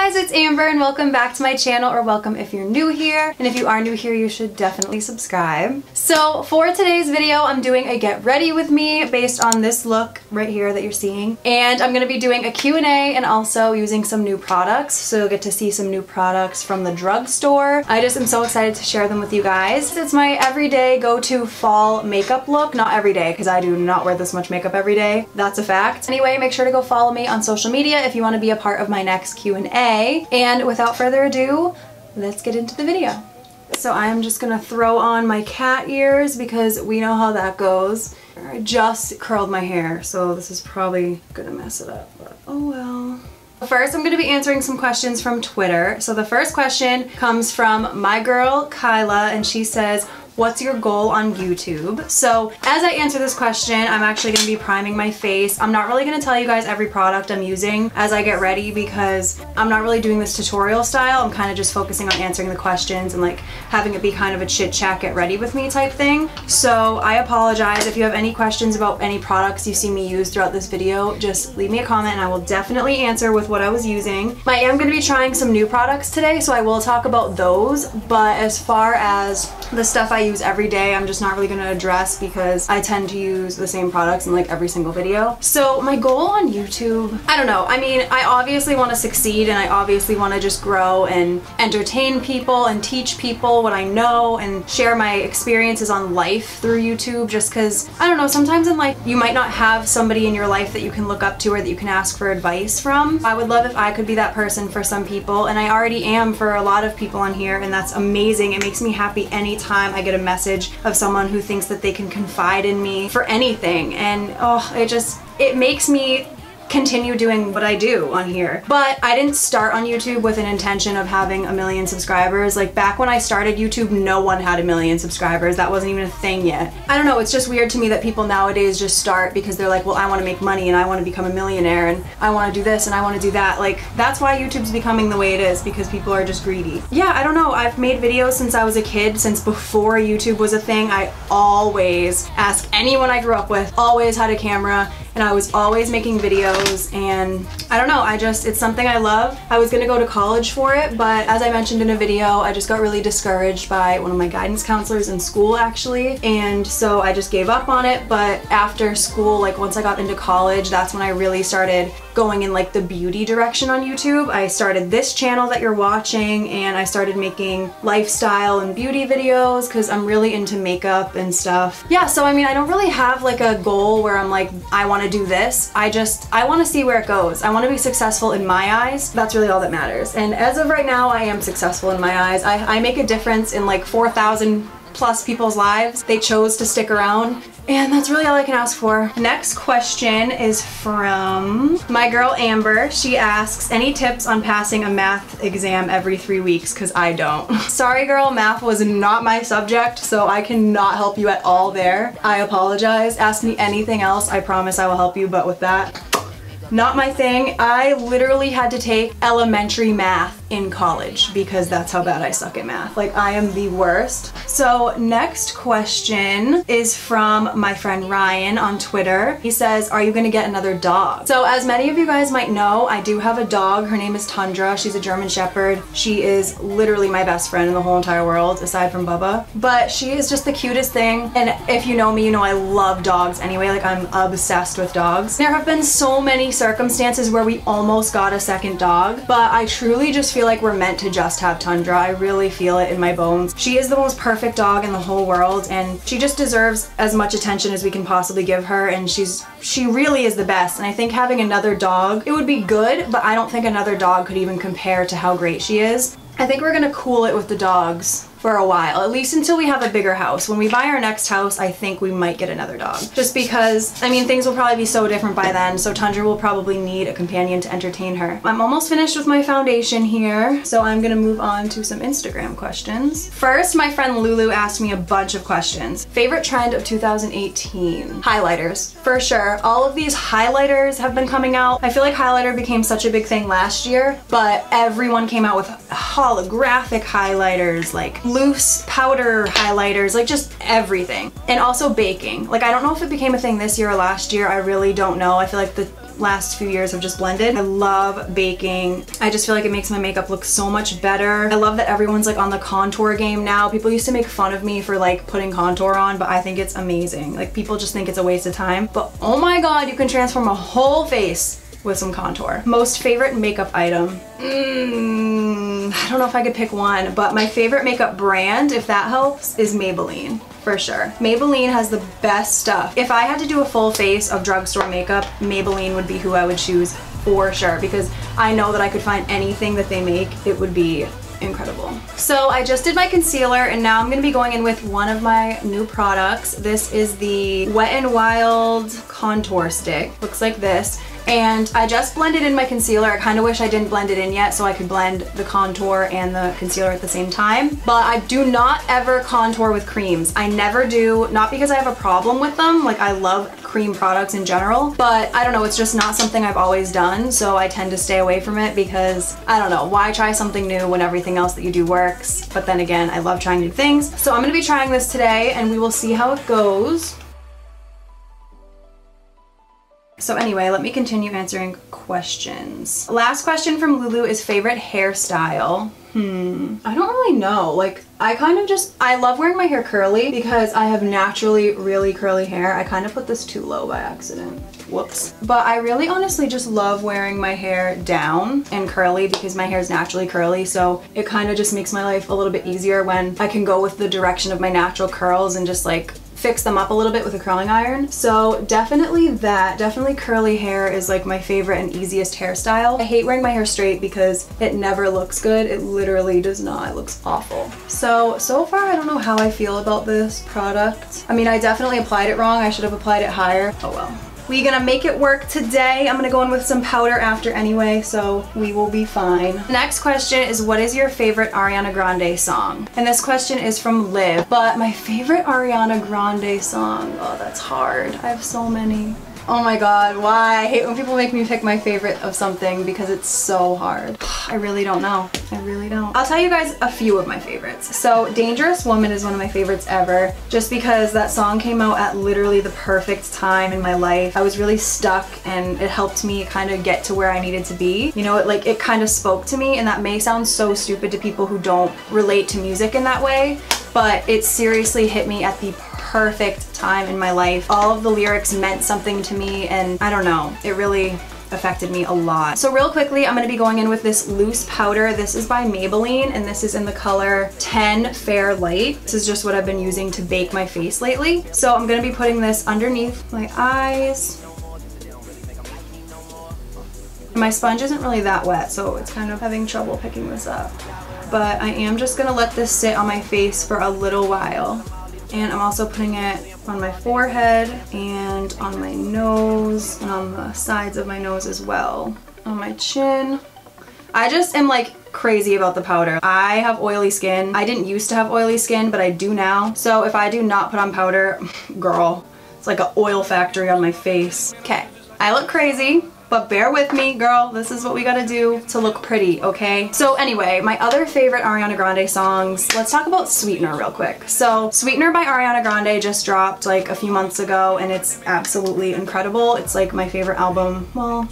guys, it's Amber and welcome back to my channel, or welcome if you're new here. And if you are new here, you should definitely subscribe. So for today's video, I'm doing a get ready with me based on this look right here that you're seeing. And I'm gonna be doing a Q&A and also using some new products. So you'll get to see some new products from the drugstore. I just am so excited to share them with you guys. It's my everyday go-to fall makeup look. Not every day, because I do not wear this much makeup every day. That's a fact. Anyway, make sure to go follow me on social media if you want to be a part of my next Q&A. And without further ado, let's get into the video. So I'm just gonna throw on my cat ears because we know how that goes. I just curled my hair, so this is probably gonna mess it up, but oh well. First, I'm going to be answering some questions from Twitter. So the first question comes from my girl, Kylie, and she says, what's your goal on YouTube? So as I answer this question, I'm actually going to be priming my face. I'm not really going to tell you guys every product I'm using as I get ready because I'm not really doing this tutorial style. I'm kind of just focusing on answering the questions and like having it be kind of a chit chat, get ready with me type thing. So I apologize if you have any questions about any products you see me use throughout this video. Just leave me a comment and I will definitely answer with what I was using. I am going to be trying some new products today, so I will talk about those, but as far as the stuff I use every day, I'm just not really going to address because I tend to use the same products in like every single video. So my goal on YouTube, I don't know. I mean, I obviously want to succeed and I obviously want to just grow and entertain people and teach people what I know and share my experiences on life through YouTube, just because, I don't know, sometimes in life you might not have somebody in your life that you can look up to or that you can ask for advice from. I would love if I could be that person for some people, and I already am for a lot of people on here, and that's amazing. It makes me happy anytime I get a message of someone who thinks that they can confide in me for anything, and oh, it makes me continue doing what I do on here. But I didn't start on YouTube with an intention of having 1 million subscribers. Like back when I started YouTube, no one had 1 million subscribers. That wasn't even a thing yet. I don't know, it's just weird to me that people nowadays just start because they're like, well, I want to make money and I want to become a millionaire and I want to do this and I want to do that. Like, that's why YouTube's becoming the way it is, because people are just greedy. Yeah, I don't know, I've made videos since I was a kid, since before YouTube was a thing. I always ask anyone I grew up with, always had a camera, and I was always making videos, and I don't know, it's something I love. I was gonna go to college for it, but as I mentioned in a video, I just got really discouraged by one of my guidance counselors in school actually, and so I just gave up on it. But after school, like once I got into college, that's when I really started going in like the beauty direction on YouTube. I started this channel that you're watching, and I started making lifestyle and beauty videos because I'm really into makeup and stuff. Yeah, so I mean, I don't really have like a goal where I'm like, I want to do this. I want to see where it goes. I want to be successful in my eyes. That's really all that matters. And as of right now, I am successful in my eyes. I make a difference in like 4,000 plus people's lives. They chose to stick around, and that's really all I can ask for. Next question is from my girl Amber. She asks, any tips on passing a math exam every 3 weeks? Because I don't. Sorry girl, math was not my subject, so I cannot help you at all there. I apologize. Ask me anything else, I promise I will help you, but with that, not my thing. I literally had to take elementary math in college because that's how bad I suck at math. Like, I am the worst. So next question is from my friend Ryan on Twitter. He says, are you gonna get another dog? So as many of you guys might know, I do have a dog. Her name is Tundra. She's a German Shepherd. She is literally my best friend in the whole entire world, aside from Bubba. But she is just the cutest thing. And if you know me, you know I love dogs anyway. Like, I'm obsessed with dogs. There have been so many circumstances where we almost got a second dog, but I truly just feel like we're meant to just have Tundra. I really feel it in my bones. She is the most perfect dog in the whole world, and she just deserves as much attention as we can possibly give her, and she really is the best. And I think having another dog, it would be good, but I don't think another dog could even compare to how great she is. I think we're gonna cool it with the dogs for a while, at least until we have a bigger house. When we buy our next house, I think we might get another dog. Just because, I mean, things will probably be so different by then, so Tundra will probably need a companion to entertain her. I'm almost finished with my foundation here, so I'm gonna move on to some Instagram questions. First, my friend Lulu asked me a bunch of questions. Favorite trend of 2018? Highlighters, for sure. All of these highlighters have been coming out. I feel like highlighter became such a big thing last year, but everyone came out with holographic highlighters, like loose powder highlighters, like just everything. And also baking. Like, I don't know if it became a thing this year or last year, I really don't know. I feel like the last few years have just blended. I love baking. I just feel like it makes my makeup look so much better. I love that everyone's like on the contour game now. People used to make fun of me for like putting contour on, but I think it's amazing. Like people just think it's a waste of time, but oh my god, you can transform a whole face with some contour. Most favorite makeup item. I don't know if I could pick one, but my favorite makeup brand, if that helps, is Maybelline. For sure. Maybelline has the best stuff. If I had to do a full face of drugstore makeup, Maybelline would be who I would choose for sure, because I know that I could find anything that they make, it would be incredible. So I just did my concealer and now I'm going to be going in with one of my new products. This is the Wet n Wild contour stick. Looks like this. And I just blended in my concealer. I kind of wish I didn't blend it in yet so I could blend the contour and the concealer at the same time. But I do not ever contour with creams. I never do, not because I have a problem with them. Like I love cream products in general, but I don't know, it's just not something I've always done. So I tend to stay away from it because I don't know, why try something new when everything else that you do works? But then again, I love trying new things. So I'm gonna be trying this today and we will see how it goes. So anyway, let me continue answering questions. Last question from Lulu is favorite hairstyle. I don't really know. Like, I love wearing my hair curly because I have naturally really curly hair. I kind of put this too low by accident. Whoops. But I really honestly just love wearing my hair down and curly because my hair is naturally curly. So it kind of just makes my life a little bit easier when I can go with the direction of my natural curls and just like fix them up a little bit with a curling iron. So definitely that. Definitely curly hair is like my favorite and easiest hairstyle. I hate wearing my hair straight because it never looks good. It literally does not. It looks awful. So far I don't know how I feel about this product. I mean, I definitely applied it wrong. I should have applied it higher. Oh well. We're gonna make it work today. I'm gonna go in with some powder after anyway, so we will be fine. Next question is, what is your favorite Ariana Grande song? And this question is from Liv, but my favorite Ariana Grande song, oh, that's hard. I have so many. Oh my god, why? I hate when people make me pick my favorite of something because it's so hard. I really don't know. I really don't. I'll tell you guys a few of my favorites. So Dangerous Woman is one of my favorites ever, just because that song came out at literally the perfect time in my life. I was really stuck and it helped me kind of get to where I needed to be. You know, it kind of spoke to me, and that may sound so stupid to people who don't relate to music in that way, but it seriously hit me at the perfect time in my life. All of the lyrics meant something to me, and I don't know, it really affected me a lot. So real quickly, I'm gonna be going in with this loose powder. This is by Maybelline and this is in the color 10 Fair Light. This is just what I've been using to bake my face lately. So I'm gonna be putting this underneath my eyes. My sponge isn't really that wet, so it's kind of having trouble picking this up. But I am just gonna let this sit on my face for a little while. And I'm also putting it on my forehead and on my nose and on the sides of my nose as well. On my chin. I just am like crazy about the powder. I have oily skin. I didn't used to have oily skin, but I do now. So if I do not put on powder, girl, it's like an oil factory on my face. Okay, I look crazy, but bear with me, girl. This is what we gotta do to look pretty, okay? So anyway, my other favorite Ariana Grande songs, let's talk about Sweetener real quick. So Sweetener by Ariana Grande just dropped like a few months ago and it's absolutely incredible. It's like my favorite album. Well,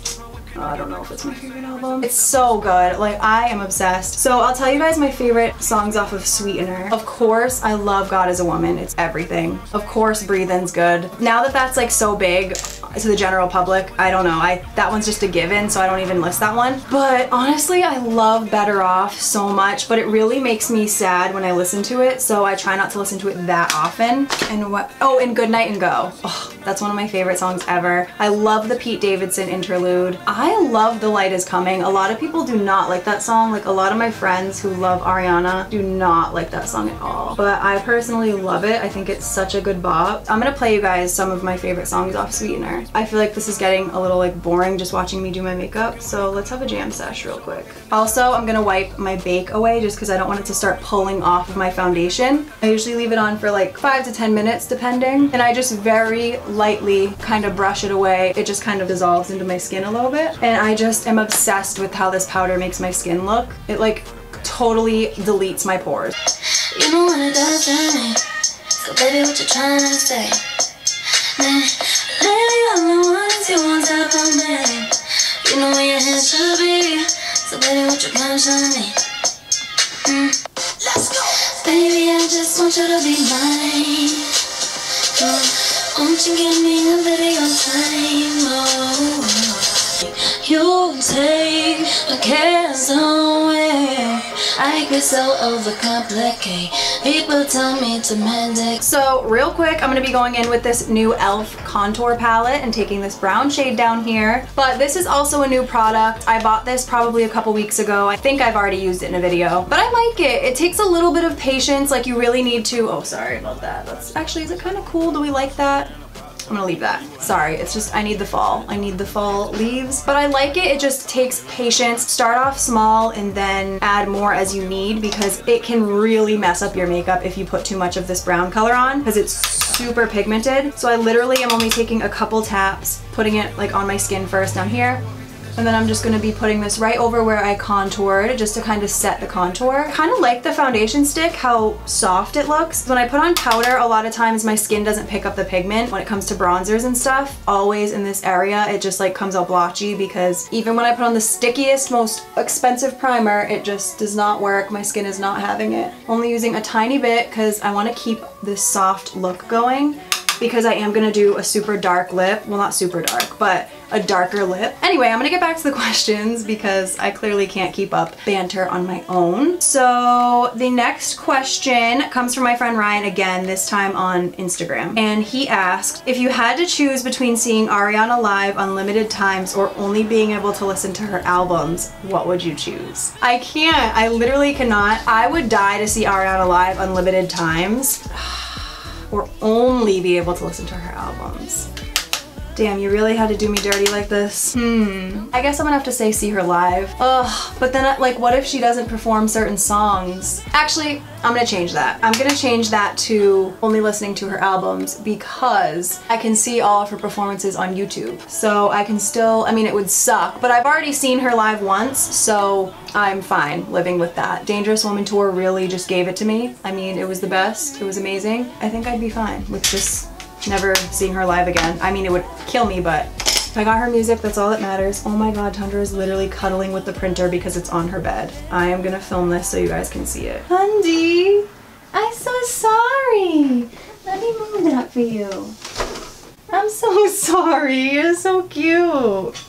I don't know if it's my favorite album. It's so good. Like, I am obsessed. So I'll tell you guys my favorite songs off of Sweetener. Of course, I love God Is a Woman. It's everything. Of course, Breathe In's good. Now that that's like so big to the general public, I don't know. That one's just a given, so I don't even list that one. But honestly, I love Better Off so much, but it really makes me sad when I listen to it, so I try not to listen to it that often. And what? Oh, and Good Night and Go. Oh, that's one of my favorite songs ever. I love the Pete Davidson interlude. I love The Light Is Coming. A lot of people do not like that song. Like, a lot of my friends who love Ariana do not like that song at all. But I personally love it. I think it's such a good bop. I'm gonna play you guys some of my favorite songs off Sweetener. I feel like this is getting a little like boring just watching me do my makeup, so let's have a jam sesh real quick. Also, I'm gonna wipe my bake away just because I don't want it to start pulling off of my foundation. I usually leave it on for like 5 to 10 minutes depending, and I just very lightly kind of brush it away. It just kind of dissolves into my skin a little bit, and I just am obsessed with how this powder makes my skin look. It like totally deletes my pores. You know what it does to me, so baby, what you trying to say? Man, lately all I want is you on top of me. You know where your hands should be. So baby, won't you come show me? Let's go. Baby, I just want you to be mine. Won't you give me a video time? You take my cares away. I get so overcomplicate. People tell me to medic. So real quick, I'm going to be going in with this new e.l.f. contour palette and taking this brown shade down here. But this is also a new product. I bought this probably a couple weeks ago. I think I've already used it in a video. But I like it. It takes a little bit of patience. Like, you really need to... Oh, sorry about that. That's actually, is it kind of cool? Do we like that? I'm gonna leave that. Sorry, it's just, I need the fall. I need the fall leaves. But I like it. It just takes patience. Start off small and then add more as you need, because it can really mess up your makeup if you put too much of this brown color on, because it's super pigmented. So I literally am only taking a couple taps, putting it like on my skin first down here. And then I'm just going to be putting this right over where I contoured, just to kind of set the contour. I kind of like the foundation stick, how soft it looks. When I put on powder, a lot of times my skin doesn't pick up the pigment when it comes to bronzers and stuff. Always in this area, it just like comes out blotchy, because even when I put on the stickiest, most expensive primer, it just does not work. My skin is not having it. Only using a tiny bit because I want to keep this soft look going, because I am going to do a super dark lip. Well, not super dark, but a darker lip. Anyway, I'm gonna get back to the questions because I clearly can't keep up banter on my own. So the next question comes from my friend Ryan again, this time on Instagram. And he asked, if you had to choose between seeing Ariana live unlimited times or only being able to listen to her albums, what would you choose? I can't, I literally cannot. I would die to see Ariana live unlimited times or only be able to listen to her albums. Damn, you really had to do me dirty like this. I guess I'm gonna have to say see her live. Ugh, but then like, what if she doesn't perform certain songs? Actually, I'm gonna change that. I'm gonna change that to only listening to her albums, because I can see all of her performances on YouTube. So I can still, I mean, it would suck, but I've already seen her live once, so I'm fine living with that. Dangerous Woman Tour really just gave it to me. I mean, it was the best. It was amazing. I think I'd be fine with just never seeing her live again. I mean, it would kill me, but if I got her music, that's all that matters. Oh my god, Tundra is literally cuddling with the printer because it's on her bed. I am gonna film this so you guys can see it. Hundy, I'm so sorry. Let me move that for you. I'm so sorry, you're so cute.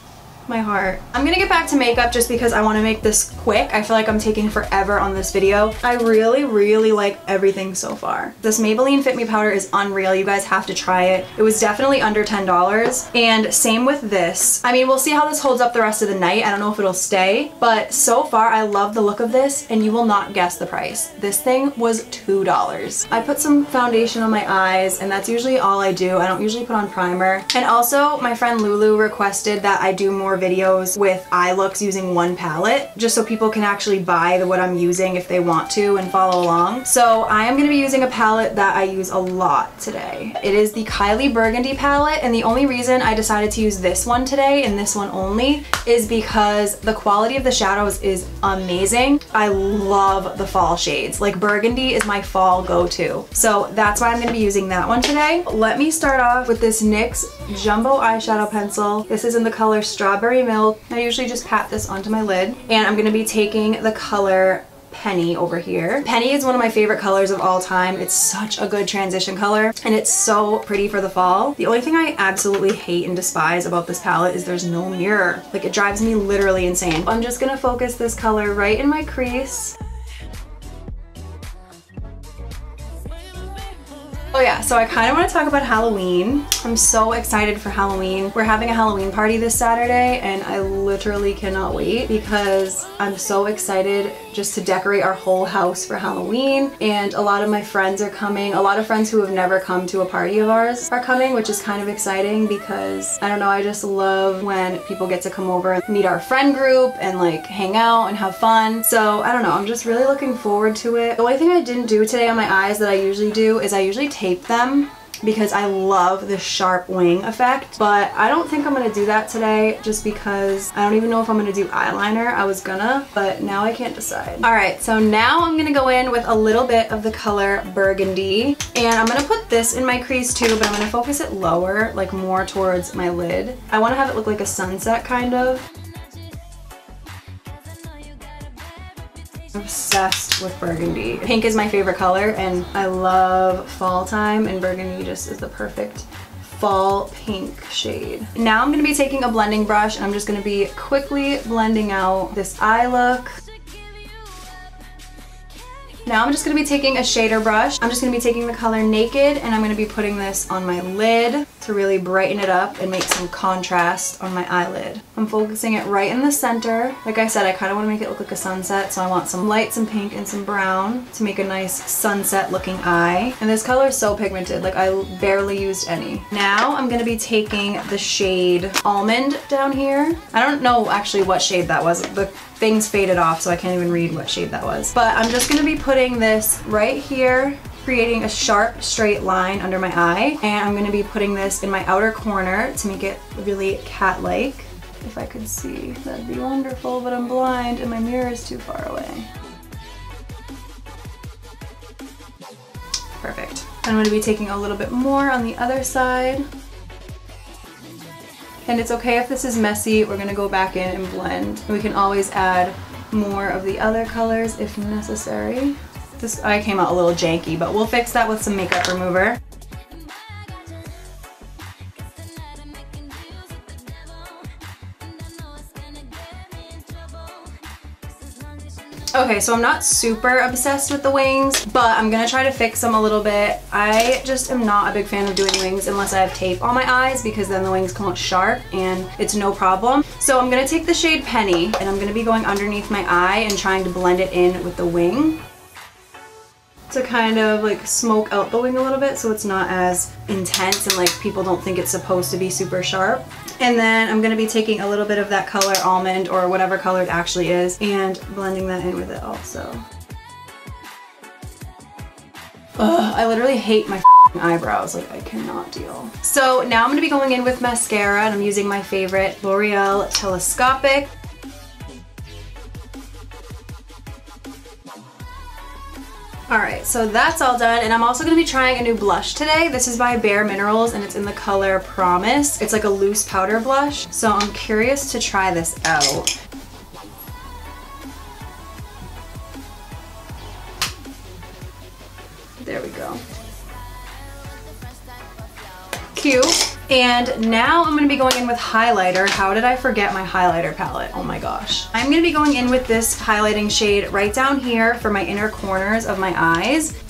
My heart. I'm gonna get back to makeup just because I want to make this quick. I feel like I'm taking forever on this video. I really like everything so far. This Maybelline Fit Me Powder is unreal. You guys have to try it. It was definitely under $10. And same with this. I mean, we'll see how this holds up the rest of the night. I don't know if it'll stay, but so far I love the look of this, and you will not guess the price. This thing was $2. I put some foundation on my eyes, and that's usually all I do. I don't usually put on primer. And also, my friend Lulu requested that I do more videos with eye looks using one palette, just so people can actually buy what I'm using if they want to and follow along. So I am going to be using a palette that I use a lot today. It is the Kylie Burgundy palette, and the only reason I decided to use this one today and this one only is because the quality of the shadows is amazing. I love the fall shades. Like, Burgundy is my fall go-to. So that's why I'm going to be using that one today. Let me start off with this NYX Jumbo eyeshadow pencil. This is in the color Strawberry Milk. I usually just pat this onto my lid, and I'm gonna be taking the color Penny over here. Penny is one of my favorite colors of all time. It's such a good transition color, and it's so pretty for the fall. The only thing I absolutely hate and despise about this palette is there's no mirror. Like, it drives me literally insane. I'm just gonna focus this color right in my crease. Oh yeah, so I kind of want to talk about Halloween. I'm so excited for Halloween. We're having a Halloween party this Saturday, and I literally cannot wait because I'm so excited just to decorate our whole house for Halloween. And a lot of my friends are coming. A lot of friends who have never come to a party of ours are coming, which is kind of exciting because, I don't know, I just love when people get to come over and meet our friend group and like hang out and have fun. So I don't know, I'm just really looking forward to it. The only thing I didn't do today on my eyes that I usually do is I usually tape them because I love the sharp wing effect, but I don't think I'm gonna do that today just because I don't even know if I'm gonna do eyeliner. I was gonna, but now I can't decide. All right, so now I'm gonna go in with a little bit of the color Burgundy, and I'm gonna put this in my crease too, but I'm gonna focus it lower, like more towards my lid. I wanna have it look like a sunset kind of. I'm obsessed with burgundy. Pink is my favorite color and I love fall time, and burgundy just is the perfect fall pink shade. Now I'm gonna be taking a blending brush and I'm just gonna be quickly blending out this eye look. Now I'm just going to be taking a shader brush. I'm just going to be taking the color Naked, and I'm going to be putting this on my lid to really brighten it up and make some contrast on my eyelid. I'm focusing it right in the center. Like I said, I kind of want to make it look like a sunset, so I want some light, some pink, and some brown to make a nice sunset looking eye. And this color is so pigmented, like I barely used any. Now I'm going to be taking the shade Almond down here. I don't know actually what shade that was. The things faded off, so I can't even read what shade that was. But I'm just gonna be putting this right here, creating a sharp, straight line under my eye. And I'm gonna be putting this in my outer corner to make it really cat-like. If I could see, that'd be wonderful, but I'm blind and my mirror is too far away. Perfect. I'm gonna be taking a little bit more on the other side. And it's okay if this is messy, we're gonna go back in and blend. We can always add more of the other colors if necessary. This eye came out a little janky, but we'll fix that with some makeup remover. Okay, so I'm not super obsessed with the wings, but I'm gonna try to fix them a little bit. I just am not a big fan of doing wings unless I have tape on my eyes, because then the wings come out sharp and it's no problem. So I'm gonna take the shade Penny and I'm gonna be going underneath my eye and trying to blend it in with the wing to kind of like smoke out the wing a little bit so it's not as intense and like people don't think it's supposed to be super sharp. And then I'm going to be taking a little bit of that color Almond or whatever color it actually is and blending that in with it also. Ugh, I literally hate my eyebrows, like I cannot deal. So now I'm going to be going in with mascara, and I'm using my favorite L'Oreal Telescopic. Alright, so that's all done, and I'm also going to be trying a new blush today. This is by Bare Minerals and it's in the color Promise. It's like a loose powder blush, so I'm curious to try this out. There we go. Cute. And now I'm going to be going in with highlighter. How did I forget my highlighter palette? Oh my gosh. I'm going to be going in with this highlighting shade right down here for my inner corners of my eyes.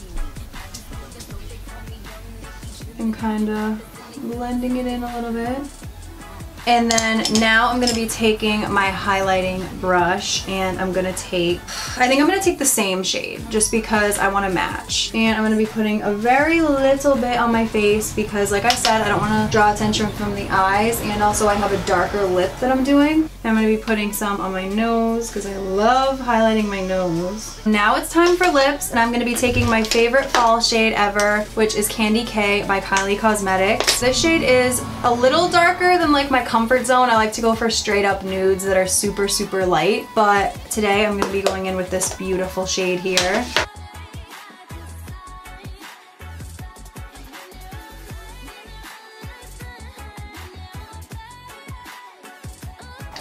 And kind of blending it in a little bit. And then now I'm going to be taking my highlighting brush and I'm going to take, I think I'm going to take the same shade just because I want to match. And I'm going to be putting a very little bit on my face because like I said, I don't want to draw attention from the eyes, and also I have a darker lip that I'm doing. I'm going to be putting some on my nose because I love highlighting my nose. Now it's time for lips, and I'm going to be taking my favorite fall shade ever, which is Candy K by Kylie Cosmetics. This shade is a little darker than like my comfort zone. I like to go for straight up nudes that are super, super light, but today I'm going to be going in with this beautiful shade here.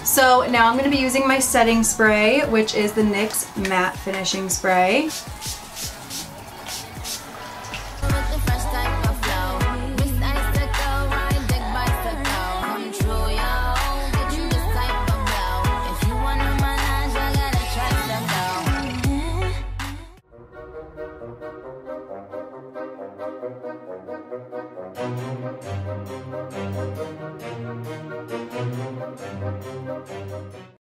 So now I'm going to be using my setting spray, which is the NYX Matte Finishing Spray.